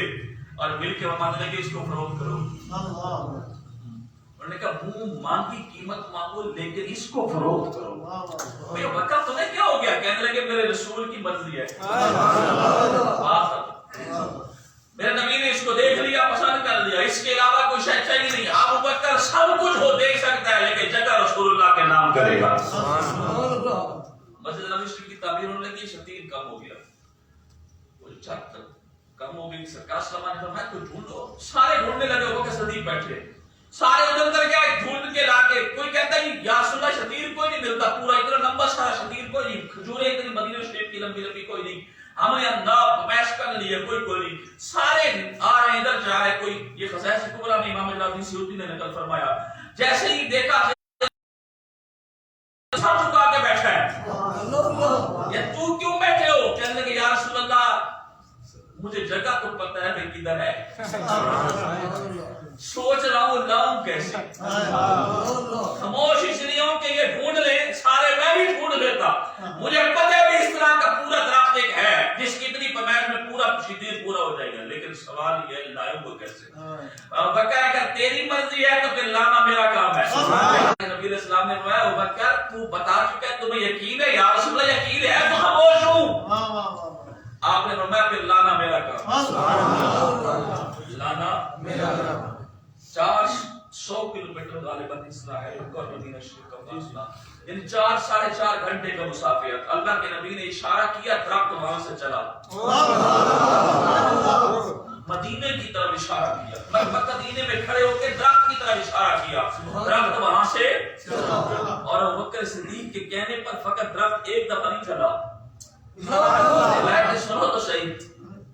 اور مل کے وہ ماننے لگے اس کو فروخت کرو. انہوں نے کہا منہ مانگی قیمت مانگو لیکن اس کو فروخت کرو. بھئی وقت تمہیں کیا ہو گیا؟ کہنے لگے میرے رسول کی مرضی ہے. میرے نبی نے اس کو دیکھ لیا، پسند کر لیا، اس کے علاوہ کوئی شے چاہیے نہیں. ابو بکر سب کچھ ہو دیکھ سکتا ہے لیکن جگہ رسول اللہ کے نام کرے گا. مسجد نبوی شریف کی تعمیر ہونے لگی، شتیر کم ہو گیا، کوئی چھت کم ہو گئی. سرکار صلی اللہ علیہ وسلم نے فرمایا کوئی ڈھونڈو. سارے ڈھونڈنے لگے، ابو بکر صدیق بیٹھے، سارے ادھر ادھر گئے ڈھونڈ کے لا کے. کوئی کہتا ہے یا رسول اللہ شتیر کوئی نہیں ملتا، پورا اتنا لمبا سارا شتیر کوئی نہیں، کھجوریں اتنی مدینہ شریف کی لمبی لمبی کوئی نہیں. ہم نے انداز پیش کر لیا، کوئی نہیں. سارے آ رہے ادھر جا رہے. کوئی یہ خصائص کبریٰ میں امام جلالدین سیوطی نے نقل فرمایا جیسے ہی دیکھا سر جھکا کے بیٹھا ہے. یہ تو کیوں بیٹھے ہو؟ کہنے لگے یا رسول اللہ مجھے جگہ تو پتہ ہے میں کدھر ہے، سوچ رہا ہوں لاؤں کیسے. خاموش اس لیے ہوں کہ یہ ڈھونڈ لیں سارے، میں بھی ڈھونڈ لیتا. مجھے پتہ ہے اس طرح کا پورا درخت ایک ہے جس کی اتنی پیمائش میں پورا شدید پورا ہو جائے گا. لیکن سوال یہ ہے لائے وہ کیسے؟ بکر اگر تیری مرضی ہے تو پھر لانا میرا کام ہے. نبی علیہ السلام نے فرمایا بکر تو بتا چکا ہے، تمہیں یقین ہے؟ یا رسول اللہ یقین ہے تو خاموش ہوں. آپ نے فرمایا پھر لانا میرا کام، لانا میرا کام. 400 کلومیٹر غالباً اسرائیل اور مدینہ شریف کا فاصلہ، یعنی 4-4.5 گھنٹے کا مسافر. اللہ کے نبی نے اشارہ کیا، درخت وہاں سے چلا. مدینے کی طرف اشارہ کیا، مدینے میں کھڑے ہو کے درخت کی طرف اشارہ کیا، درخت وہاں سے چلا. اور ابوبکر صدیق کے کہنے پر فقط درخت ایک دفعہ نہیں چلا. روایت سنو تو صحیح،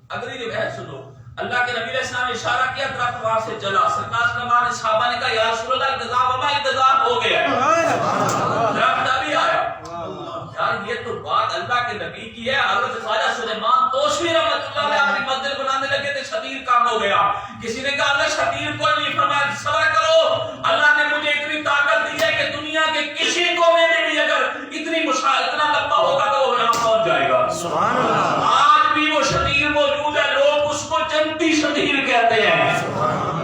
اگلی روایت سنو. اللہ کے نبی علیہ السلام نے اشارہ کیا، درخت وہاں سے چلا. سرکار صلی اللہ علیہ صحابہ نے کہا یا رسول اللہ انتظام وما انتظام ہو گیا ہے، درخت ابھی آیا. یار یہ تو بات اللہ کے نبی کی ہے. حضرت خواجہ سلیمان توسوی رحمۃ اللہ علیہ اپنی منزل بنانے لگے تھے، شتیر کام ہو گیا. کسی نے کہا اللہ شتیر کوئی نہیں. فرمایا صبر کرو، اللہ نے مجھے اتنی طاقت دی ہے کہ دنیا کے کسی کونے میں بھی اگر اتنی اتنا لمبا ہوگا تو وہ یہاں پہنچ جائے گا. سبحان اللہ. آج بھی وہ شتیر موجود ہے، لوگ اس کو جنتی شتیر کہتے ہیں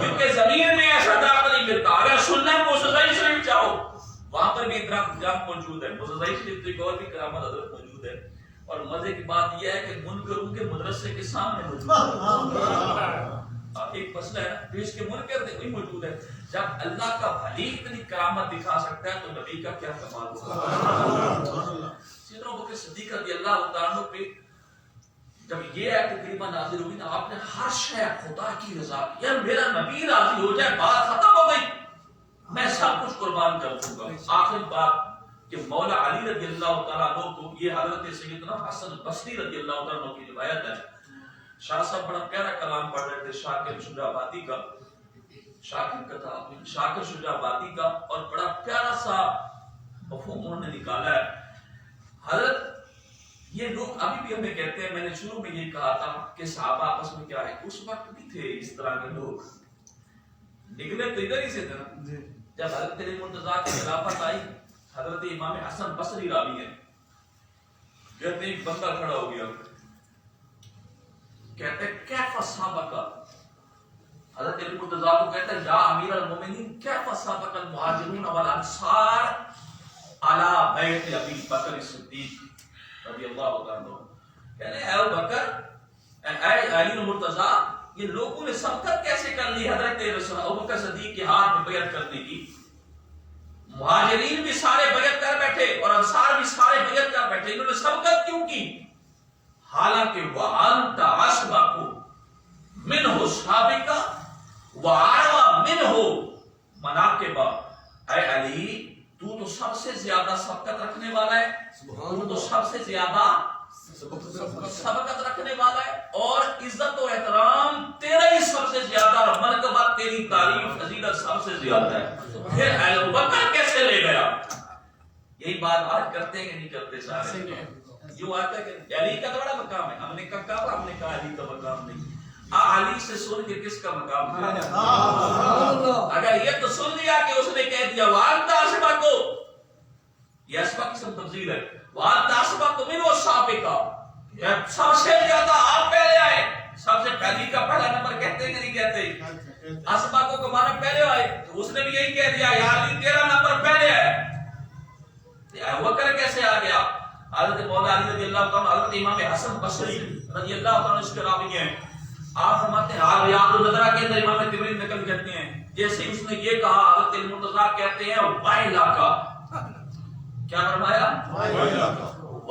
کیونکہ زمین میں ایسا درخت نہیں ملتا. اگر سننا موسیقی شریف جاؤ وہاں پر بھی درخت جام موجود ہے. موسیقی شریف ایک اور بھی کرامت حضرت موجود ہے. اور مزے کی بات یہ ہے کہ منکروں کے مدرسے کے سامنے موجود ہے. ایک مسئلہ ہے نا، پیش کے منکر وہی موجود ہے. جب اللہ کا ولی اتنی کرامت دکھا سکتا ہے تو نبی کا کیا کمال ہوگا. سیدنا ابوبکر صدیق رضی اللہ تعالیٰ عنہ پہ جب یہ آیت کریمہ نازل ہوئی نا، آپ نے ہر شے خدا کی رضا کی. یار میرا نبی راضی ہو جائے بات ختم ہو گئی، میں سب کچھ قربان کر دوں گا. آخر بات کہ مولا علی رضی اللہ تعالیٰ عنہ کو، یہ حضرت سیدنا حسن بصری رضی اللہ تعالیٰ عنہ کی روایت ہے. شاہ صاحب بڑا پیارا کلام پڑھ رہے تھے شاکر شجاع آبادی کا، شاکر شجاع آبادی کا، اور بڑا پیارا سا مفہوم انہوں نے نکالا ہے. حضرت یہ لوگ ابھی بھی ہمیں کہتے ہیں، میں نے شروع میں یہ کہا تھا کہ صحابہ آپس میں کیا ہے، اس وقت بھی تھے اس طرح کے لوگ، نکلے تو ادھر ہی سے تھے. جب حضرت علی مرتضیٰ کی خلافت آئی، حضرت امام حسن بصری راوی ہیں، کہتے ہیں ایک بندہ کھڑا ہو گیا، کہتے ہیں کیف اصحابک، حضرت علی مرتضیٰ کو کہتا ہے یا امیر المومنین کیف اصحابک المہاجرون والانصار علی بیت ابی بکر صدیق رضی اللہ عنہ، کہنے اے ابو بکر، اے علی مرتضیٰ، یہ لوگوں نے سبقت کیسے کر لی حضرت رسول ابو بکر صدیق کے ہاتھ میں بیعت کرنے کی؟ مہاجرین بھی سارے بیعت کر بیٹھے اور انصار بھی سارے بیعت کر بیٹھے، انہوں نے سبقت کیوں کی؟ حالانکہ وَأَنْتَ أَسْبَقُ مِنْهُ سَابِقًا وَأَعْوَى مِنْهُ مَنَاقِبًا۔ اے علی، تو سب سے زیادہ سبقت رکھنے والا ہے، تو سب سے زیادہ سبقت رکھنے والا ہے، اور عزت و احترام تیرا ہی سب سے زیادہ، اور مرتبہ تیری تعریف فضیلت سب سے زیادہ ہے، پھر ابو بکر کیسے لے گیا؟ یہی بات آج کرتے ہیں کہ نہیں کرتے سارے؟ یوں آتا ہے کہ علی کا تو بڑا مقام ہے، ہم نے کہا علی کا مقام نہیں۔ علی سے سن کے کس کا مقام ہے؟ اگر یہ تو سن لیا کہ اس نے کہہ دیا وَأَنْتَ أَسْبَقُ، یہ اسبق قسم تفضیل ہے، وَأَنْتَ أَسْبَقُ مِنْهُ سَابِقًا، سب سے زیادہ آپ پہلے آئے، سب سے پہلی کا پہلا نمبر کہتے ہیں کہ نہیں کہتے؟ اسبقوں کو مانا پہلے آئے، تو اس نے بھی یہی کہہ دیا یا علی تیرا نمبر پہلے ہے۔ ابو بکر کیسے آ گیا؟ حضرت مولا علی رضی اللہ عنہ، حضرت امام حسن بصری رضی اللہ عنہ اس کے راوی ہیں، آپ فرماتے ہیں ریاض النظرہ کے اندر امام طبری نقل کرتے ہیں، جیسے اس نے یہ کہا، حضرت المرتضیٰ کہتے ہیں وائلہ کا، کیا فرمایا؟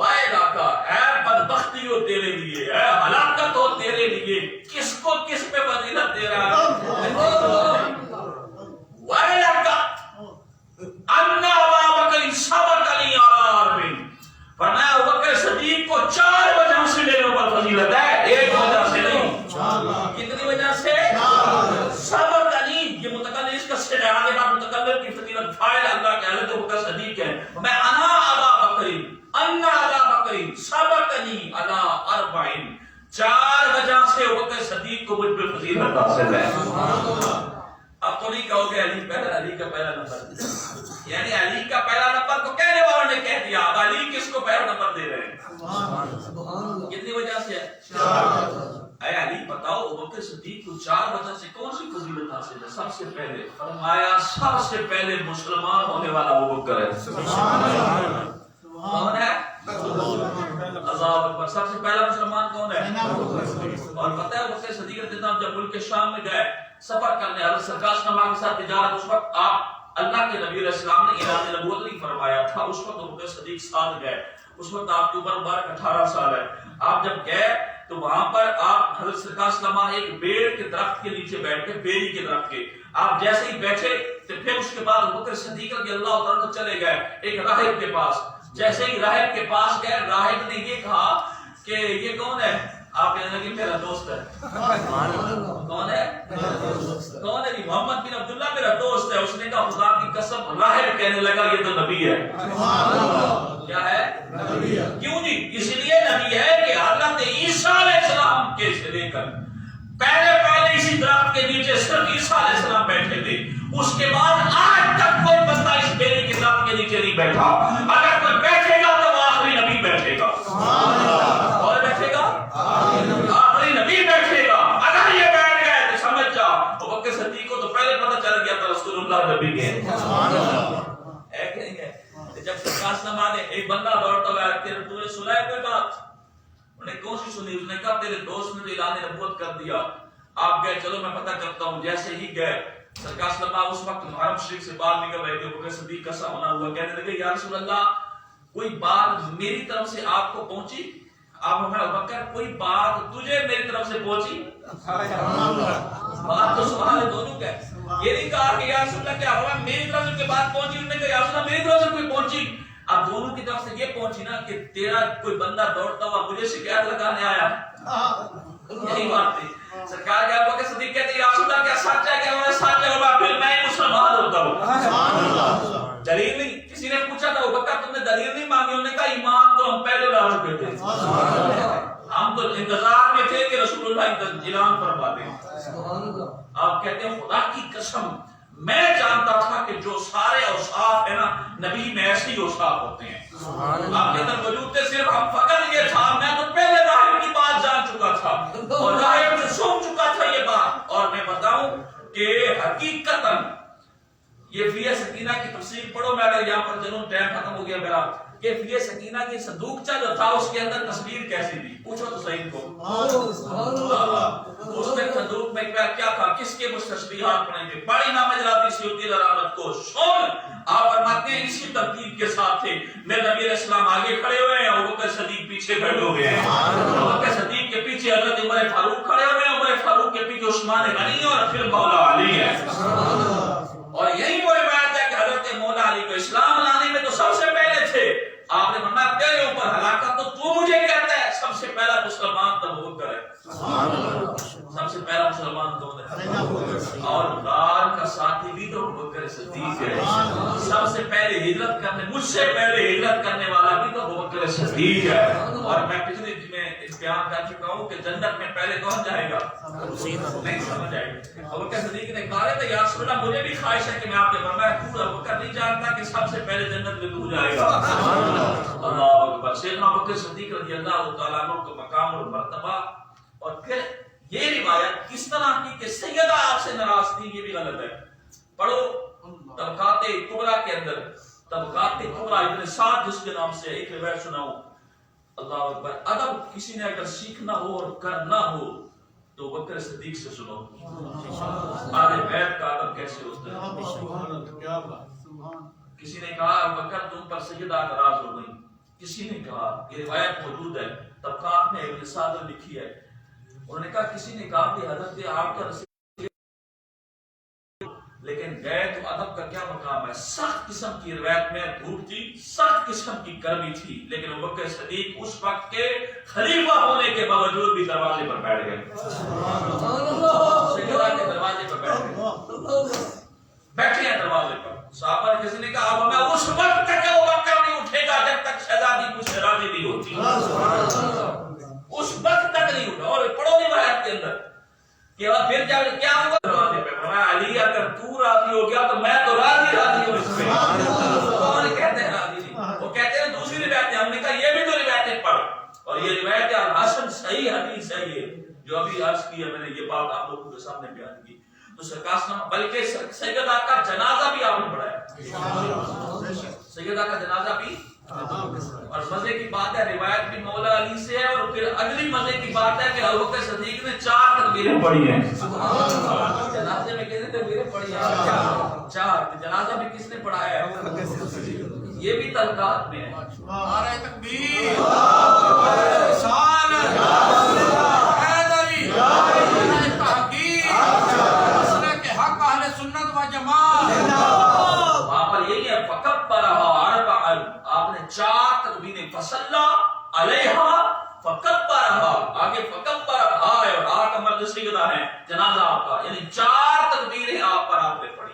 وائلہ کا، اے بدبختی ہو تیرے لیے، اے ہلاکت ہو تیرے لیے، کس کو کس پہ فضیلت دے رہا ہے؟ وائلہ کا انا ابا بکر سبقنی علی اربع، فرمایا ابو بکر صدیق کو 4 وجہ سے میرے اوپر فضیلت ہے، ایک وجہ سے نہیں۔ کتنی وجہ سے؟ سبقنی، یہ متکلم اس کا سے آگے بعد متکلم کی فضیلت فاعل اللہ کے حضرت ابو بکر صدیق ہے، میں انا ابا بکر، انا ابا بکر سبقنی علی اربع، 4 وجہ سے ابو بکر صدیق کو مجھ پہ فضیلت حاصل ہے۔ اب تو نہیں کہو گے علی کا پہلا نمبر، یعنی علی کا پہلا نمبر کو کہنے والوں نے کہہ دیا، اب علی کس کو پہلا نمبر دے رہے ہیں؟ کتنی وجہ سے ہے؟ اے علی بتاؤ ابو بکر صدیق کو 4 وجہ سے کون سی فضیلت حاصل ہے؟ سب سے پہلے فرمایا سب سے پہلے مسلمان ہونے والا ابو بکر ہے۔ کون ہے؟ اللہ اکبر، سب سے پہلا مسلمان کون ہے؟ اور پتہ ہے ابو بکر صدیق رضی اللہ عنہ جب ملک شام میں گئے سفر کرنے، حضرت سرکار کے ساتھ تجارت، اس وقت آپ اللہ کے نبی علیہ السلام نے اعلان نبوت نہیں فرمایا تھا، اس وقت ابو بکر صدیق ساتھ گئے، اس وقت آپ کی عمر مبارک 18 سال ہے۔ آپ جب گئے تو وہاں پر آپ حضرت سرکار صلی اللہ علیہ وسلم ایک بیڑ کے درخت کے نیچے بیٹھ کے، بیری کے درخت کے، آپ جیسے ہی بیٹھے تو پھر اس کے بعد ابو بکر صدیق رضی اللہ عنہ چلے گئے ایک راہب کے پاس، جیسے ہی راہب کے پاس گئے، راہب نے یہ کہا کہ یہ کون ہے؟ آپ کہنے لگے میرا دوست ہے۔ کون ہے؟ کون ہے؟ محمد بن عبداللہ میرا دوست ہے۔ اس نے کہا خدا کی قسم، راہب کہنے لگا یہ تو نبی ہے۔ کیا ہے؟ نبی ہے۔ کیوں جی؟ اس لیے نبی ہے کہ حضرت عیسیٰ علیہ السلام کے سے لے کر پہلے اسی درخت کے نیچے صرف عیسیٰ علیہ السلام بیٹھے تھے، اس کے بعد آج تک کوئی بندہ اس بیری کے درخت کے نیچے نہیں بیٹھا۔ اگر کوئی بیٹھے گا تو وہ آخری نبی بیٹھے گا۔ اور بیٹھے گا؟ آخری نبی بیٹھے گا۔ اگر یہ بیٹھ گئے تو سمجھ جا ابو بکر صدیق کو تو پہلے پتہ چل گیا تھا رسول اللہ نبی کے ہے کہ نہیں ہے۔ جب سرکار سلام نے ایک بندہ دوڑتا ہوا ہے، تیرے تو نے سنا ہے کوئی بات؟ انہوں نے کون سی سنی؟ اس نے کہا تیرے دوست نے تو اعلان نبوت کر دیا۔ آپ گئے، چلو میں پتہ کرتا ہوں۔ جیسے ہی گئے، سرکار صلی اللہ اس وقت محرم شریف سے باہر نکل رہے تھے، ابو بکر صدیق کا سامنا ہوا، کہنے لگے یا رسول اللہ کوئی بات میری طرف سے آپ کو پہنچی؟ آپ ہمیں ابو بکر کوئی بات تجھے میری طرف سے پہنچی؟ بات تو سوال ہے دونوں کا۔ یہ نہیں کہا کہ یا رسول اللہ کیا ہوا میری طرف سے کوئی بات پہنچی؟ انہوں نے کہا یا رسول اللہ میری طرف سے کوئی پہنچی۔ اب دونوں کی طرف سے یہ پہنچی نا کہ تیرا کوئی بندہ دوڑتا ہوا مجھے شکایت لگانے آیا، یہی بات تھی۔ سرکار کے ابو بکر صدیق کہتے ہیں یا رسول اللہ کیا سچ ہے؟ کہ سچ ہے، اور پھر میں مسلمان ہوتا ہوں۔ دلیل نہیں، کسی نے پوچھا تھا ابو بکر تم نے دلیل نہیں مانگی؟ انہوں نے کہا ایمان تو ہم پہلے لا چکے تھے، ہم تو انتظار میں تھے کہ رسول اللہ اعلان فرما دیں۔ آپ کہتے ہیں خدا کی قسم میں جانتا تھا کہ جو سارے اوصاف ہیں نا نبی میں ایسے ہی اوصاف ہوتے ہیں۔ آپ کے اندر موجود تھے، صرف ہم فقط یہ تھا میں تو پہلے راہب کی بات جان چکا تھا اور راہب سے سن چکا تھا یہ بات۔ اور میں بتاؤں کہ حقیقتاً یہ فی سکینہ کی تفسیر پڑھو، میں اگر یہاں پر جنوں ٹائم ختم ہو گیا میرا، کہ یہ سکینہ کی صندوقچہ جو تھا اس کے اندر تصویر کیسی تھی؟ پوچھو تو صحیح کو اس میں صندوق میں کیا تھا؟ کس کے مستشفیات پڑھیں گے؟ بڑی نامجراتی سیوتی رحمت کو شون آپ فرماتے ہیں اسی ترتیب کے ساتھ تھے میرے نبی علیہ السلام آگے کھڑے ہوئے ہیں، ابو بکر صدیق پیچھے کھڑے ہو گئے ہیں، ابو بکر صدیق کے پیچھے حضرت عمر فاروق کھڑے ہوئے ہیں، عمر فاروق کے پیچھے عثمان غنی اور پھر مولا علی ہے۔ اور یہی وہ روایت ہے کہ حضرت مولا علی کو اسلام لانے میں تو سب سے پہلے تھے۔ آپ نے فرمایا تیرے اوپر ہلاکت تو مجھے کہتا ہے، سب سے پہلا مسلمان تو ابو بکر ہے، سب سے پہلا مسلمان تو اور دار کا ساتھی بھی تو ابو بکر صدیق ہے، سب سے پہلے ہجرت کرنے، مجھ سے پہلے ہجرت کرنے والا بھی تو ابو بکر صدیق ہے۔ اور میں پچھلے میں اس بیان کر چکا ہوں کہ جنت میں پہلے کون جائے گا؟ نہیں سمجھ آئے گا۔ ابو بکر صدیق نے کہا تھا یا رسول اللہ مجھے بھی خواہش ہے کہ میں آپ نے فرمایا تو ابو بکر نہیں جانتا کہ سب سے پہلے جنت میں تو جائے گا۔ اللہ اکبر۔ سیدنا ابو بکر صدیق رضی اللہ تعالیٰ عنہ کو مقام اور مرتبہ، اور پھر یہ روایت کس طرح کی کہ سیدہ آپ سے ناراض تھی، یہ بھی غلط ہے۔ پڑھو طبقات کبریٰ کے اندر، طبقات کبریٰ ابن سعد جس کے نام سے ایک روایت سناؤں۔ اللہ اکبر۔ ادب کسی نے اگر سیکھنا ہو اور کرنا ہو تو بکر صدیق سے سنو۔ آدھے بیت کا ادب کیسے ہوتا ہے؟ کسی نے کہا بکر تم پر سیدہ ناراض ہو گئی، کسی نے کہا، یہ روایت موجود ہے طبقات میں ابن سعد نے لکھی ہے، انہوں نے کہا کسی نے کہا کہ حضرت آپ کا لیکن گئے تو ادب کا کیا مقام ہے؟ سخت قسم کی روایت میں دھوپ تھی، سخت قسم کی گرمی تھی، لیکن ابو بکر صدیق اس وقت کے خلیفہ ہونے کے باوجود بھی دروازے پر بیٹھ گئے، سیدہ کے دروازے پر بیٹھ گئے، بیٹھے ہیں دروازے پر۔ صحابہ نے کسی نے کہا اب میں اس وقت تک ابو بکر نہیں اٹھے گا جب تک شہزادی مجھ سے راضی نہیں ہوتی، اس وقت تک نہیں اٹھا۔ اور پڑھو روایت کے اندر کہ پھر کیا ہوا دروازے پہ؟ فرمایا علی اگر تو راضی ہو گیا تو میں تو راضی ہوں اس پہ۔ کون کہتے ہیں راضی نہیں؟ وہ کہتے ہیں دوسری روایتیں، ہم نے کہا یہ بھی تو روایتیں پڑھ، اور یہ روایت الحسن صحیح حدیث ہے، یہ جو ابھی عرض کی ہے میں نے، یہ بات آپ لوگوں کے سامنے بیان کی۔ تو سرکار بلکہ سیدہ کا جنازہ بھی آپ نے پڑھایا، سیدہ کا جنازہ بھی۔ اور مزے کی بات ہے روایت بھی مولا علی سے ہے، اور پھر اگلی مزے کی بات ہے کہ ابو بکر صدیق نے 4 تکبیریں پڑھی ہیں جنازے میں۔ کتنی تکبیریں پڑھی ہیں؟ 4۔ جنازہ بھی کس نے پڑھایا ہے؟ یہ بھی طبقات میں ہے۔ نعرہ تکبیر، رسالت، حیدری، تحقیق، مسلک حق اہل سنت و جماعت۔ وہاں پر یہی ہے فکبرہا اربعا، آپ نے 4 تکبیریں، فصلی علیہا فکبرہا، آگے فکبرہا ہے اور آ کا مرد سیدہ ہے، جنازہ آپ کا، یعنی 4 تکبیریں آپ پر آپ نے پڑھی۔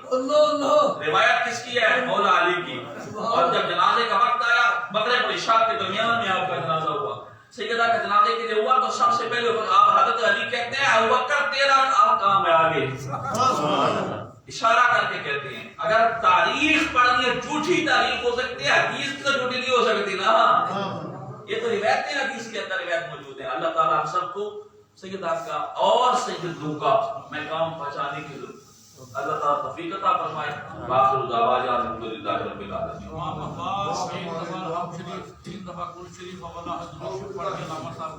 روایت کس کی ہے؟ مولا علی کی۔ اور جب جنازے کا وقت آیا مغرب اور عشاء کے درمیان میں آپ کا جنازہ ہوا، سیدہ کا جنازے کے لیے ہوا تو سب سے پہلے آپ حضرت علی کہتے ہیں ابو بکر تیرا کام ہے آگے، اشارہ کر کے کہتے ہیں۔ اگر تاریخ پڑھنی ہے، جھوٹی تاریخ ہو سکتی ہے، حدیث تو جھوٹی نہیں ہو سکتی نا، یہ تو روایت نہیں، حدیث کے اندر روایت موجود ہے۔ اللہ تعالیٰ ہم سب کو سیدہ کا اور سیدوں کا مقام پہنچانے کے لیے اللہ تعالیٰ توفیق عطا فرمائے۔ باخر دعوانا الحمدللہ رب العالمین۔ تین دفعہ کل شریف والا حضور پڑھ کے علامہ صاحب